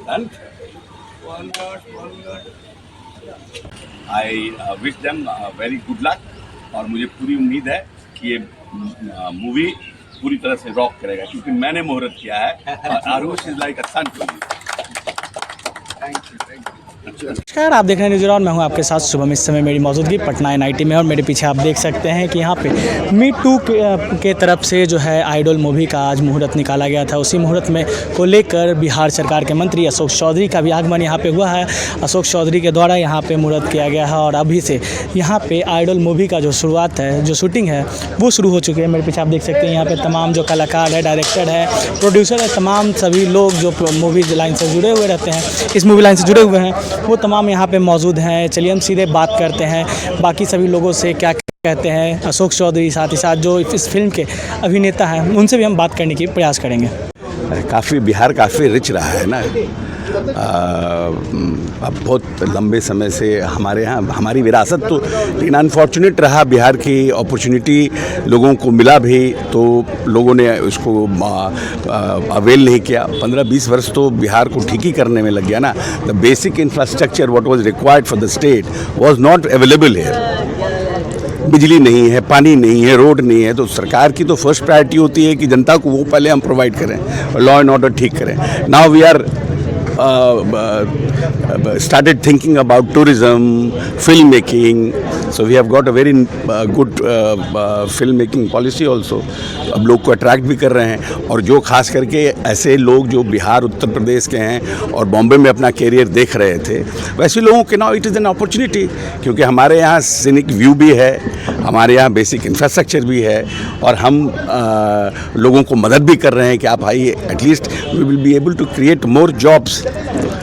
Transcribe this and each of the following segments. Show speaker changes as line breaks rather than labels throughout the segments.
And I wish them very good luck और मुझे पूरी उम्मीद है कि ये मूवी पूरी तरह से रॉक करेगा क्योंकि मैंने मुहूर्त किया है और Aarush is like a son to me.
नमस्कार, आप देख रहे हैं न्यूज़ राउंड। मैं हूं आपके साथ शुभम। इस समय मेरी मौजूदगी पटना एनआईटी में और मेरे पीछे आप देख सकते हैं कि यहां पे मी टू के तरफ से जो है आइडल मूवी का आज मुहूर्त निकाला गया था। उसी मुहूर्त में को लेकर बिहार सरकार के मंत्री अशोक चौधरी का भी आगमन यहां पे हुआ है। अशोक चौधरी के द्वारा यहां पे मुहूर्त किया गया है और अभी से यहां पे आइडल मूवी का जो शुरुआत है, जो शूटिंग है वो शुरू हो चुकी है। मेरे पीछे आप देख सकते हैं यहाँ पर तमाम जो कलाकार है, डायरेक्टर है, प्रोड्यूसर है, तमाम सभी लोग जो मूवी लाइन से जुड़े हुए रहते हैं, इस मूवी लाइन से जुड़े हुए हैं, वो तमाम यहाँ पे मौजूद हैं। चलिए हम सीधे बात करते हैं बाकी सभी लोगों से, क्या कहते हैं अशोक चौधरी, साथ ही साथ जो इस फिल्म के अभिनेता हैं उनसे भी हम बात करने की प्रयास करेंगे।
काफ़ी बिहार काफ़ी रिच रहा है ना। अब बहुत लंबे समय से हमारे यहाँ हमारी विरासत तो, लेकिन अनफॉर्चुनेट रहा बिहार की अपॉर्चुनिटी लोगों को मिला भी तो लोगों ने उसको अवेल नहीं किया। 15-20 वर्ष तो बिहार को ठीक ही करने में लग गया ना। The basic infrastructure what was required for the state was not available here. बिजली नहीं है, पानी नहीं है, रोड नहीं है, तो सरकार की तो फर्स्ट प्रायोरिटी होती है कि जनता को वो पहले हम प्रोवाइड करें और लॉ एंड ऑर्डर ठीक करें। Now we are started thinking about tourism, filmmaking. So we have got a very good filmmaking policy also. अब लोग को अट्रैक्ट भी कर रहे हैं और जो खास करके ऐसे लोग जो बिहार, उत्तर प्रदेश के हैं और बॉम्बे में अपना कैरियर देख रहे थे, वैसे लोगों के now it is an opportunity क्योंकि हमारे यहाँ सीनिक व्यू भी है, हमारे यहाँ बेसिक इंफ्रास्ट्रक्चर भी है और हम लोगों को मदद भी कर रहे हैं कि आप आइए, at least we will be able to create more jobs.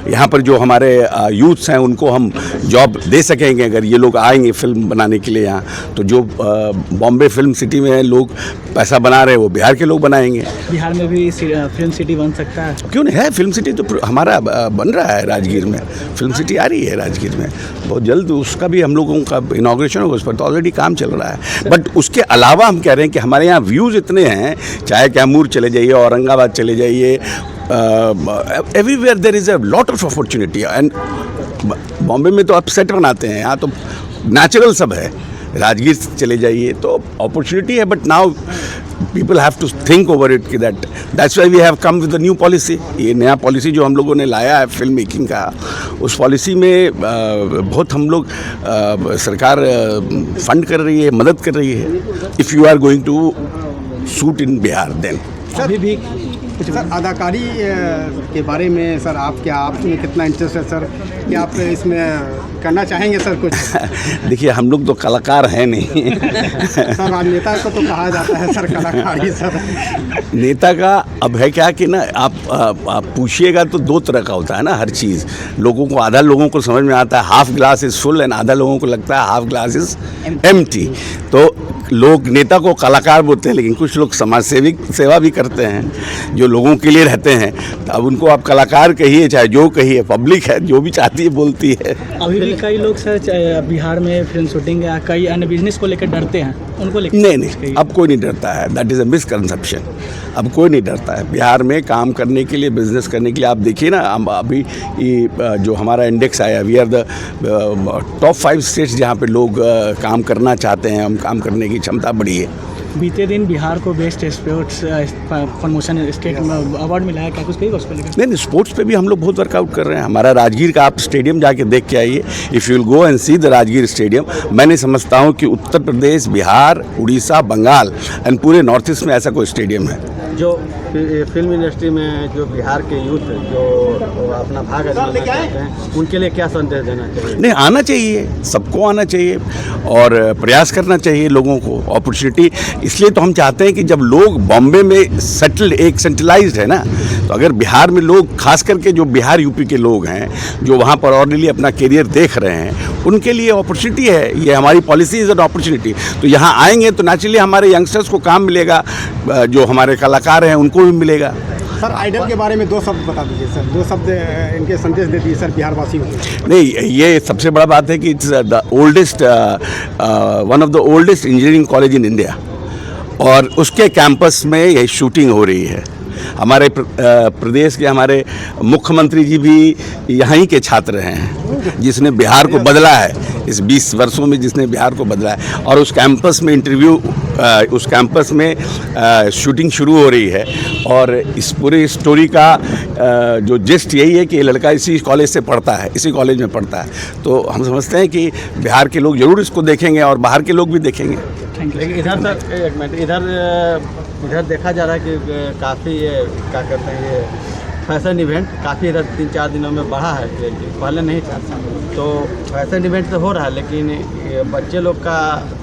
यहाँ पर जो हमारे यूथ्स हैं उनको हम जॉब दे सकेंगे अगर ये लोग आएंगे फिल्म बनाने के लिए यहाँ। तो जो बॉम्बे फिल्म सिटी में लोग पैसा बना रहे हैं वो बिहार के लोग बनाएंगे।
बिहार में भी फिल्म सिटी बन सकता है,
क्यों नहीं है? फिल्म सिटी तो हमारा बन रहा है राजगीर में, फिल्म सिटी आ रही है राजगीर में, बहुत जल्द उसका भी हम लोगों का इनॉग्रेशन होगा। उस पर तो ऑलरेडी काम चल रहा है। बट उसके अलावा हम कह रहे हैं कि हमारे यहाँ व्यूज़ इतने हैं, चाहे कैमूर चले जाइए, औरंगाबाद चले जाइए, everywhere there is a lot of opportunity. And Bombay में तो आप सेट बनाते हैं, यहाँ तो नेचुरल सब है। राजगीर चले जाइए तो अपॉर्चुनिटी है, but now people have to think over it कि that's why we have come with the new policy. ये नया पॉलिसी जो हम लोगों ने लाया है फिल्म मेकिंग का, उस पॉलिसी में बहुत हम लोग सरकार फंड कर रही है, मदद कर रही है। If you are going to shoot in Bihar then.
अभी भी
सर अदाकारी के बारे में सर आप में कितना इंटरेस्ट है सर? क्या आप इसमें करना चाहेंगे सर कुछ?
देखिए हम लोग तो कलाकार हैं नहीं।
सर राजनेता को तो कहा जाता है सर कलाकार ही सर।
नेता का अब है क्या कि ना आप पूछिएगा तो दो तरह का होता है ना हर चीज़। लोगों को आधा लोगों को समझ में आता है half glass is full and आधा लोगों को लगता है हाफ ग्लास इज़ एम्प्टी। तो लोग नेता को कलाकार बोलते हैं, लेकिन कुछ लोग समाज सेवा भी करते हैं जो लोगों के लिए रहते हैं। अब उनको आप कलाकार कहिए चाहे जो कहिए, पब्लिक है जो भी चाहती है बोलती है।
अभी भी कई लोग सर बिहार में फिल्म शूटिंग या कई अन्य बिजनेस को लेकर डरते हैं, उनको लेकर
नहीं, अब कोई नहीं डरता है। That is a misconception. अब कोई नहीं डरता है बिहार में काम करने के लिए, बिजनेस करने के लिए। आप देखिए ना, हम अभी जो हमारा इंडेक्स आया, we are the top 5 states जहाँ पे लोग काम करना चाहते हैं, हम काम करने की क्षमता बढ़ी है।
बीते दिन बिहार को बेस्ट स्पोर्ट्स प्रमोशन स्टेट में अवार्ड मिला है, क्या कुछ कही उसको लेकर?
नहीं, स्पोर्ट्स पे भी हम लोग बहुत वर्कआउट कर रहे हैं। हमारा राजगीर का आप स्टेडियम जाके देख के आइए। If you will go and see the Rajgir stadium, मैंने समझता हूँ कि उत्तर प्रदेश, बिहार, उड़ीसा, बंगाल एंड पूरे नॉर्थ ईस्ट में ऐसा कोई स्टेडियम है।
जो फिल्म इंडस्ट्री में जो बिहार के यूथ जो अपना भाग आजमाना चाहते हैं, उनके लिए क्या संदेश देना चाहिए?
नहीं, आना चाहिए, सबको आना चाहिए और प्रयास करना चाहिए लोगों को। अपॉर्चुनिटी इसलिए तो हम चाहते हैं कि जब लोग बॉम्बे में सेटल्ड, एक सेंट्रलाइज्ड है ना, तो अगर बिहार में लोग, खास करके जो बिहार यूपी के लोग हैं जो वहाँ पर ऑलरेडी अपना करियर देख रहे हैं, उनके लिए अपॉर्चुनिटी है। ये हमारी पॉलिसी इज़ एन अपॉर्चुनिटी। तो यहाँ आएंगे तो नेचुरली हमारे यंगस्टर्स को काम मिलेगा, जो हमारे कलाकार हैं उनको भी मिलेगा।
सर आइडल के बारे में 2 शब्द बता दीजिए सर, 2 शब्द इनके संदेश दे दीजिए सर बिहार वासियों को।
नहीं, ये सबसे बड़ा बात है कि it's the oldest, one of the oldest engineering college in India और उसके कैंपस में ये शूटिंग हो रही है। हमारे प्रदेश के हमारे मुख्यमंत्री जी भी यहीं के छात्र हैं, जिसने बिहार को बदला है इस 20 वर्षों में, जिसने बिहार को बदला है। और उस कैंपस में उस कैंपस में शूटिंग शुरू हो रही है। और इस पूरी स्टोरी का जो जिस्ट यही है कि ये लड़का इसी कॉलेज से पढ़ता है, इसी कॉलेज में पढ़ता है। तो हम समझते हैं कि बिहार के लोग ज़रूर इसको देखेंगे और बाहर के लोग भी देखेंगे।
लेकिन इधर सर एक मिनट, इधर देखा जा रहा है कि काफ़ी ये क्या कहते हैं, ये फैशन इवेंट काफ़ी इधर 3-4 दिनों में बढ़ा है, पहले नहीं था। तो फैशन इवेंट तो हो रहा है, लेकिन ये बच्चे लोग का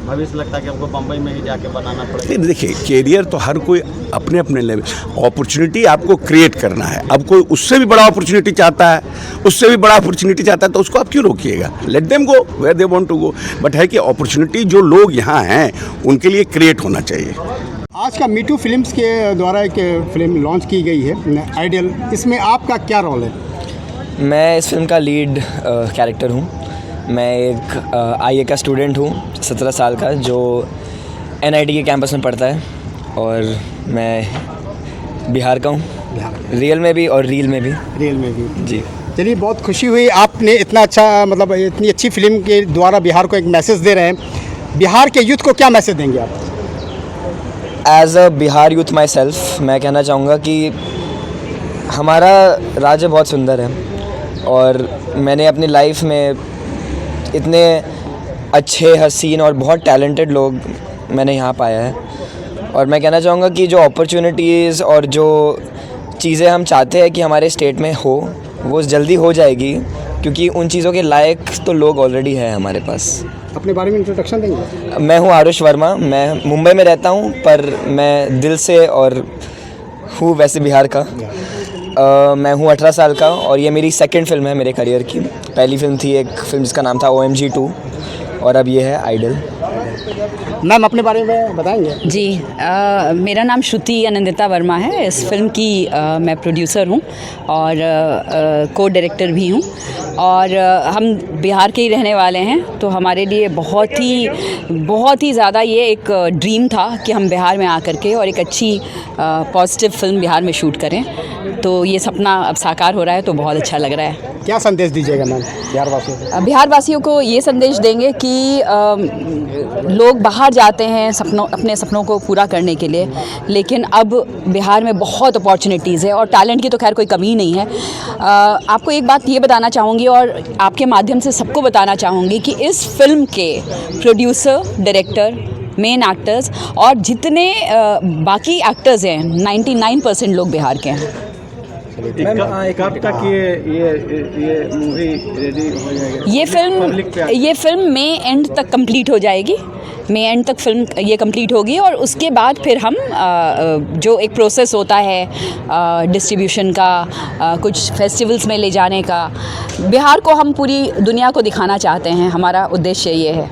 भविष्य लगता है कि हमको बम्बई में ही जाके बनाना पड़ेगा।
देखिए, कैरियर तो हर कोई अपने अपने लेवल, अपॉर्चुनिटी आपको क्रिएट करना है। अब कोई उससे भी बड़ा अपॉर्चुनिटी चाहता है, उससे भी बड़ा अपॉर्चुनिटी चाहता है, तो उसको आप क्यों रोकिएगा? Let them go where they want to go. But है कि अपॉर्चुनिटी जो लोग यहाँ हैं उनके लिए क्रिएट होना चाहिए।
आज का मीटू फिल्म्स के द्वारा एक फिल्म लॉन्च की गई है आइडियल, इसमें आपका क्या रोल है?
मैं इस फिल्म का लीड कैरेक्टर हूँ। मैं एक आईए का स्टूडेंट हूँ, 17 साल का, जो एनआईटी के कैंपस में पढ़ता है। और मैं बिहार का हूँ, रियल में भी और रील में भी। जी
चलिए, बहुत खुशी हुई आपने इतना अच्छा, मतलब इतनी अच्छी फिल्म के द्वारा बिहार को एक मैसेज दे रहे हैं। बिहार के यूथ को क्या मैसेज देंगे आप?
As a Bihar youth myself मैं कहना चाहूँगा कि हमारा राज्य बहुत सुंदर है, और मैंने अपनी लाइफ में इतने अच्छे, हसीन और बहुत टैलेंटेड लोग मैंने यहाँ पाया है। और मैं कहना चाहूँगा कि जो अपॉर्चुनिटीज़ और जो चीज़ें हम चाहते हैं कि हमारे स्टेट में हो, वो जल्दी हो जाएगी, क्योंकि उन चीज़ों के लायक तो लोग ऑलरेडी हैं हमारे पास।
अपने बारे में इंट्रोडक्शन देंगे?
मैं हूँ आरुष वर्मा, मैं मुंबई में रहता हूँ, पर मैं दिल से और हूँ वैसे बिहार का। मैं हूँ 18 साल का, और ये मेरी सेकंड फिल्म है मेरे करियर की। पहली फिल्म थी एक फिल्म जिसका नाम था OMG 2, और अब ये है आइडल।
मैम, अपने बारे में बताएंगे?
जी, मेरा नाम श्रुति आनंदिता वर्मा है। इस फिल्म की मैं प्रोड्यूसर हूँ और को डायरेक्टर भी हूँ। और हम बिहार के ही रहने वाले हैं, तो हमारे लिए बहुत ही ज़्यादा ये एक ड्रीम था कि हम बिहार में आकर के और एक अच्छी पॉजिटिव फिल्म बिहार में शूट करें। तो ये सपना अब साकार हो रहा है, तो बहुत अच्छा लग रहा है।
क्या संदेश दीजिएगा मैम बिहार वासियों को?
बिहार वासियों को ये संदेश देंगे कि लोग बाहर जाते हैं अपने सपनों को पूरा करने के लिए, लेकिन अब बिहार में बहुत अपॉर्चुनिटीज़ है और टैलेंट की तो खैर कोई कमी नहीं है। आपको एक बात ये बताना चाहूँगी और आपके माध्यम से सबको बताना चाहूँगी कि इस फिल्म के प्रोड्यूसर, डायरेक्टर, मेन एक्टर्स और जितने बाकी एक्टर्स हैं, 99% लोग बिहार के हैं।
एक हफ्ते तक ये मूवी रेडी हो जाएगी?
ये फिल्म मई एंड तक कंप्लीट हो जाएगी। मई एंड तक फिल्म ये कंप्लीट होगी, और उसके बाद फिर हम जो एक प्रोसेस होता है डिस्ट्रीब्यूशन का, कुछ फेस्टिवल्स में ले जाने का, बिहार को हम पूरी दुनिया को दिखाना चाहते हैं। हमारा उद्देश्य ये है।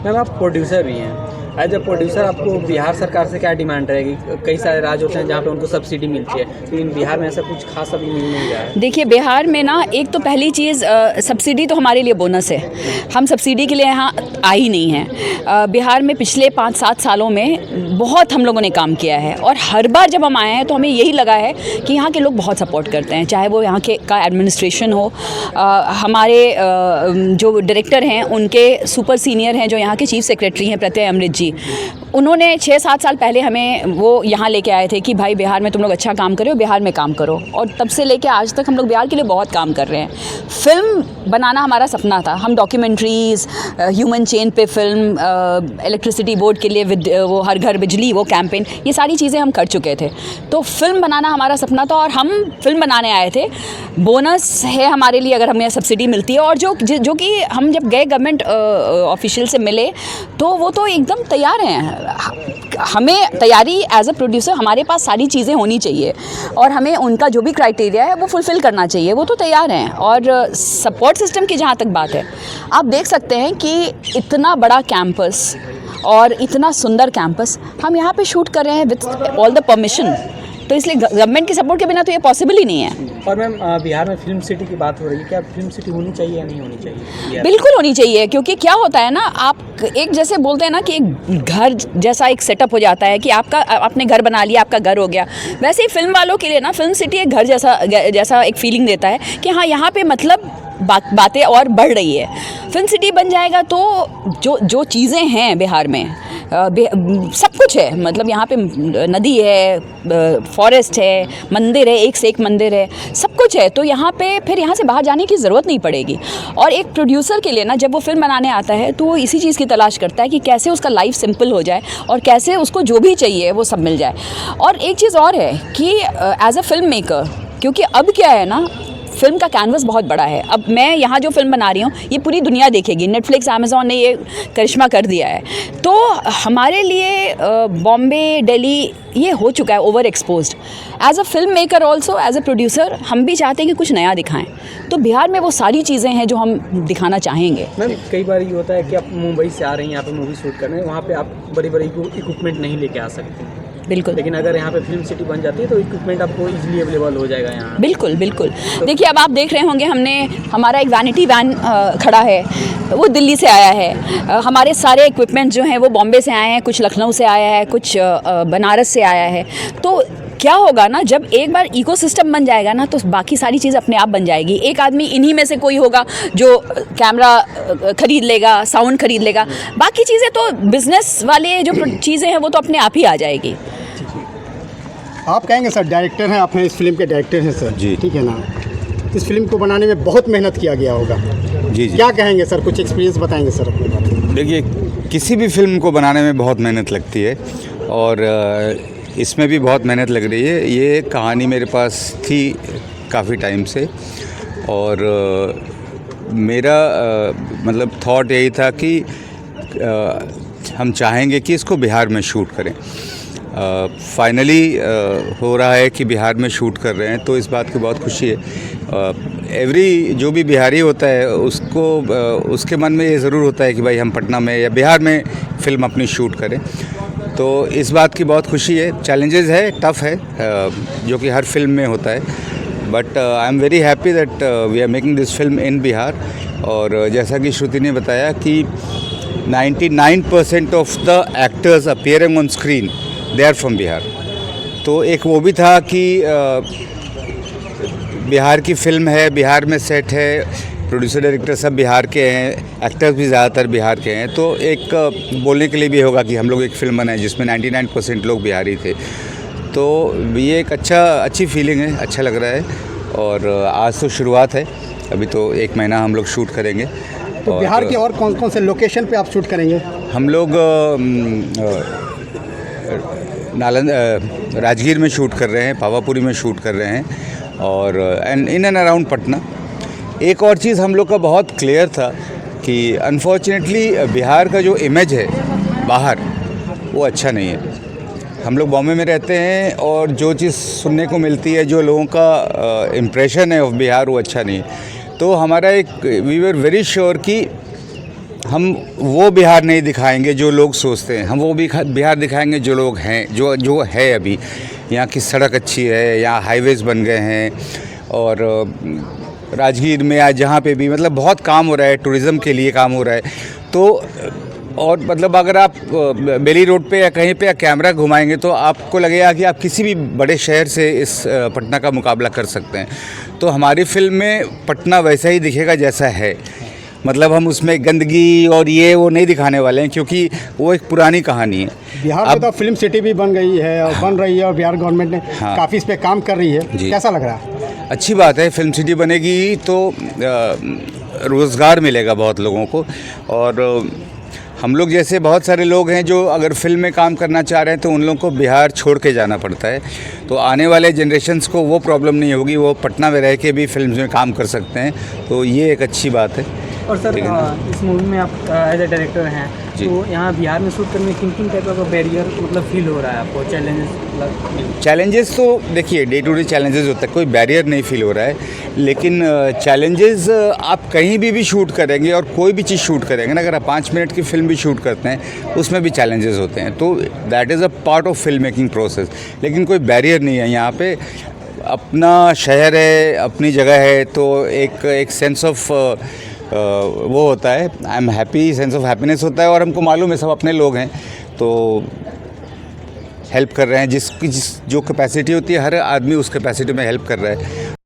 मैम, आप प्रोड्यूसर भी हैं। एज ए प्रोड्यूसर आपको बिहार सरकार से क्या डिमांड रहेगी? कई सारे राज्य होते हैं जहाँ पे उनको सब्सिडी मिलती है, लेकिन बिहार में ऐसा कुछ खास अभी मिल नहीं रहा है।
देखिए, बिहार में ना, एक तो पहली चीज़ सब्सिडी तो हमारे लिए बोनस है। हम सब्सिडी के लिए यहाँ आ ही नहीं हैं। बिहार में पिछले 5-7 सालों में बहुत हम लोगों ने काम किया है, और हर बार जब हम आए हैं तो हमें यही लगा है कि यहाँ के लोग बहुत सपोर्ट करते हैं, चाहे वो यहाँ के का एडमिनिस्ट्रेशन हो, हमारे जो डायरेक्टर हैं उनके सुपर सीनियर हैं जो यहाँ के चीफ सेक्रेटरी हैं प्रत्यय अमृत जी, उन्होंने 6-7 साल पहले हमें वो यहाँ लेके आए थे कि भाई बिहार में तुम लोग अच्छा काम करो, बिहार में काम करो। और तब से लेके आज तक हम लोग बिहार के लिए बहुत काम कर रहे हैं। फिल्म बनाना हमारा सपना था। हम डॉक्यूमेंट्रीज़, ह्यूमन चेन पे फिल्म, इलेक्ट्रिसिटी बोर्ड के लिए वो हर घर बिजली, वो कैंपेन, ये सारी चीज़ें हम कर चुके थे। तो फिल्म बनाना हमारा सपना था और हम फिल्म बनाने आए थे। बोनस है हमारे लिए अगर हमें सब्सिडी मिलती है, और जो कि हम जब गए गवर्नमेंट ऑफिशियल से मिले तो वो तो एकदम तैयार हैं। हमें तैयारी एज अ प्रोड्यूसर, हमारे पास सारी चीज़ें होनी चाहिए और हमें उनका जो भी क्राइटेरिया है वो फुलफ़िल करना चाहिए, वो तो तैयार हैं। और सपोर्ट सिस्टम की जहाँ तक बात है, आप देख सकते हैं कि इतना बड़ा कैंपस और इतना सुंदर कैंपस हम यहाँ पे शूट कर रहे हैं विथ ऑल द परमिशन। तो इसलिए गवर्नमेंट के सपोर्ट के बिना तो ये पॉसिबल ही नहीं है।
और मैम बिहार में फिल्म सिटी की बात हो रही है, क्या फिल्म सिटी होनी चाहिए या नहीं होनी चाहिए?
बिल्कुल होनी चाहिए, क्योंकि क्या होता है ना, आप एक जैसे बोलते हैं ना कि एक घर जैसा एक सेटअप हो जाता है कि आपने घर बना लिया, आपका घर हो गया। वैसे ही फिल्म वालों के लिए ना फिल्म सिटी एक घर जैसा एक फीलिंग देता है कि हाँ यहाँ पे मतलब बातें और बढ़ रही है। फिल्म सिटी बन जाएगा तो जो चीज़ें हैं बिहार में सब कुछ है, मतलब यहाँ पे नदी है, फॉरेस्ट है, मंदिर है, एक से एक मंदिर है, सब कुछ है। तो यहाँ पे फिर यहाँ से बाहर जाने की ज़रूरत नहीं पड़ेगी। और एक प्रोड्यूसर के लिए ना जब वो फिल्म बनाने आता है तो वो इसी चीज़ की तलाश करता है कि कैसे उसका लाइफ सिंपल हो जाए और कैसे उसको जो भी चाहिए वो सब मिल जाए। और एक चीज़ और है कि एज अ फिल्म मेकर, क्योंकि अब क्या है ना, फिल्म का कैनवस बहुत बड़ा है। अब मैं यहाँ जो फिल्म बना रही हूँ ये पूरी दुनिया देखेगी, नेटफ्लिक्स, अमेज़ॉन ने ये करिश्मा कर दिया है। तो हमारे लिए बॉम्बे, दिल्ली ये हो चुका है over exposed. As a film maker also, as a producer हम भी चाहते हैं कि कुछ नया दिखाएं। तो बिहार में वो सारी चीज़ें हैं जो हम दिखाना चाहेंगे।
मैम कई बार ये होता है कि आप मुंबई से आ रही हैं यहाँ पे मूवी शूट करने, वहाँ पे आप बड़ी बड़ी इक्विपमेंट नहीं लेके आ सकते।
बिल्कुल।
लेकिन अगर यहाँ पे फिल्म सिटी बन जाती है तो इक्विपमेंट आपको इजीली अवेलेबल हो जाएगा यहाँ।
बिल्कुल बिल्कुल। देखिए अब आप देख रहे होंगे हमारा एक वैनिटी वैन खड़ा है, वो दिल्ली से आया है। हमारे सारे इक्विपमेंट जो हैं वो बॉम्बे से आए हैं, कुछ लखनऊ से आया है, कुछ बनारस से आया है। तो क्या होगा ना, जब एक बार इकोसिस्टम बन जाएगा ना तो बाकी सारी चीज़ अपने आप बन जाएगी। एक आदमी इन्हीं में से कोई होगा जो कैमरा खरीद लेगा, साउंड खरीद लेगा, बाकी चीज़ें तो बिजनेस वाले जो चीज़ें हैं वो तो अपने आप ही आ जाएगी।
आप कहेंगे सर, डायरेक्टर हैं, आप हैं इस फिल्म के डायरेक्टर हैं सर
जी।
ठीक है ना, इस फिल्म को बनाने में बहुत मेहनत किया गया होगा।
जी जी।
क्या कहेंगे सर, कुछ एक्सपीरियंस बताएंगे सर अपने बारे में?
देखिए, किसी भी फिल्म को बनाने में बहुत मेहनत लगती है और इसमें भी बहुत मेहनत लग रही है। ये कहानी मेरे पास थी काफ़ी टाइम से और मेरा मतलब थॉट यही था कि हम चाहेंगे कि इसको बिहार में शूट करें। फाइनली हो रहा है कि बिहार में शूट कर रहे हैं, तो इस बात की बहुत खुशी है। जो भी बिहारी होता है उसको उसके मन में ये ज़रूर होता है कि भाई हम पटना में या बिहार में फ़िल्म अपनी शूट करें। तो इस बात की बहुत खुशी है। चैलेंजेस है, टफ़ है, जो कि हर फिल्म में होता है, but I am very happy that we are making this film in Bihar. और जैसा कि श्रुति ने बताया कि 99% of the actors appearing on screen they are from Bihar. तो एक वो भी था कि बिहार की फ़िल्म है, बिहार में सेट है, प्रोड्यूसर डायरेक्टर सब बिहार के हैं, एक्टर्स भी ज़्यादातर बिहार के हैं। तो एक बोलने के लिए भी होगा कि हम लोग एक फ़िल्म बनाए जिसमें 99% लोग बिहारी थे। तो ये एक अच्छी फीलिंग है, अच्छा लग रहा है। और आज तो शुरुआत है, अभी तो 1 महीना हम लोग शूट करेंगे।
तो बिहार के और कौन कौन से लोकेशन पे आप शूट करेंगे?
हम लोग राजगीर में शूट कर रहे हैं, पावापुरी में शूट कर रहे हैं और इन एंड अराउंड पटना। एक और चीज़ हम लोग का बहुत क्लियर था कि अनफॉर्चुनेटली बिहार का जो इमेज है बाहर वो अच्छा नहीं है। हम लोग बॉम्बे में रहते हैं और जो चीज़ सुनने को मिलती है, जो लोगों का इम्प्रेशन है ऑफ बिहार वो अच्छा नहीं है। तो हमारा वी वर वेरी श्योर कि हम वो बिहार नहीं दिखाएंगे जो लोग सोचते हैं, हम वो भी बिहार दिखाएंगे जो लोग हैं, जो है। अभी यहाँ की सड़क अच्छी है, यहाँ हाईवेज़ बन गए हैं और राजगीर में आज जहाँ पे भी मतलब बहुत काम हो रहा है, टूरिज़्म के लिए काम हो रहा है। तो और मतलब अगर आप बेली रोड पे या कहीं पे कैमरा घुमाएंगे तो आपको लगेगा कि आप किसी भी बड़े शहर से इस पटना का मुकाबला कर सकते हैं। तो हमारी फिल्म में पटना वैसा ही दिखेगा जैसा है, मतलब हम उसमें गंदगी और ये वो नहीं दिखाने वाले हैं, क्योंकि वो एक पुरानी कहानी है।
बिहार में तो फिल्म सिटी भी बन गई है और बन रही है और बिहार गवर्नमेंट ने काफ़ी इस पे काम कर रही है। कैसा लग रहा है?
अच्छी बात है, फिल्म सिटी बनेगी तो रोज़गार मिलेगा बहुत लोगों को। और हम लोग जैसे बहुत सारे लोग हैं जो अगर फिल्म में काम करना चाह रहे हैं तो उन लोगों को बिहार छोड़ के जाना पड़ता है। तो आने वाले जनरेशन्स को वो प्रॉब्लम नहीं होगी, वो पटना में रह के भी फिल्म में काम कर सकते हैं। तो ये एक अच्छी बात है।
और सर
ठीक है ना?
इस मूवी में आप एज ए डायरेक्टर हैं,
जी।
तो यहाँ बिहार में शूट करने में किन टाइप का बैरियर मतलब फील हो रहा है आपको, चैलेंजेस मतलब?
चैलेंजेस तो देखिए डे टू डे चैलेंजेस होता है, कोई बैरियर नहीं फील हो रहा है, लेकिन चैलेंजेस आप कहीं भी शूट करेंगे और कोई भी चीज़ शूट करेंगे ना, अगर आप 5 मिनट की फिल्म भी शूट करते हैं उसमें भी चैलेंजेस होते हैं, तो that is a part of film making process. लेकिन कोई बैरियर नहीं है यहाँ पे, अपना शहर है, अपनी जगह है, तो एक सेंस ऑफ वो होता है, I am happy, sense of happiness होता है, और हमको मालूम है सब अपने लोग हैं, तो हेल्प कर रहे हैं, जिस जो कैपेसिटी होती है हर आदमी उस कैपेसिटी में हेल्प कर रहा है,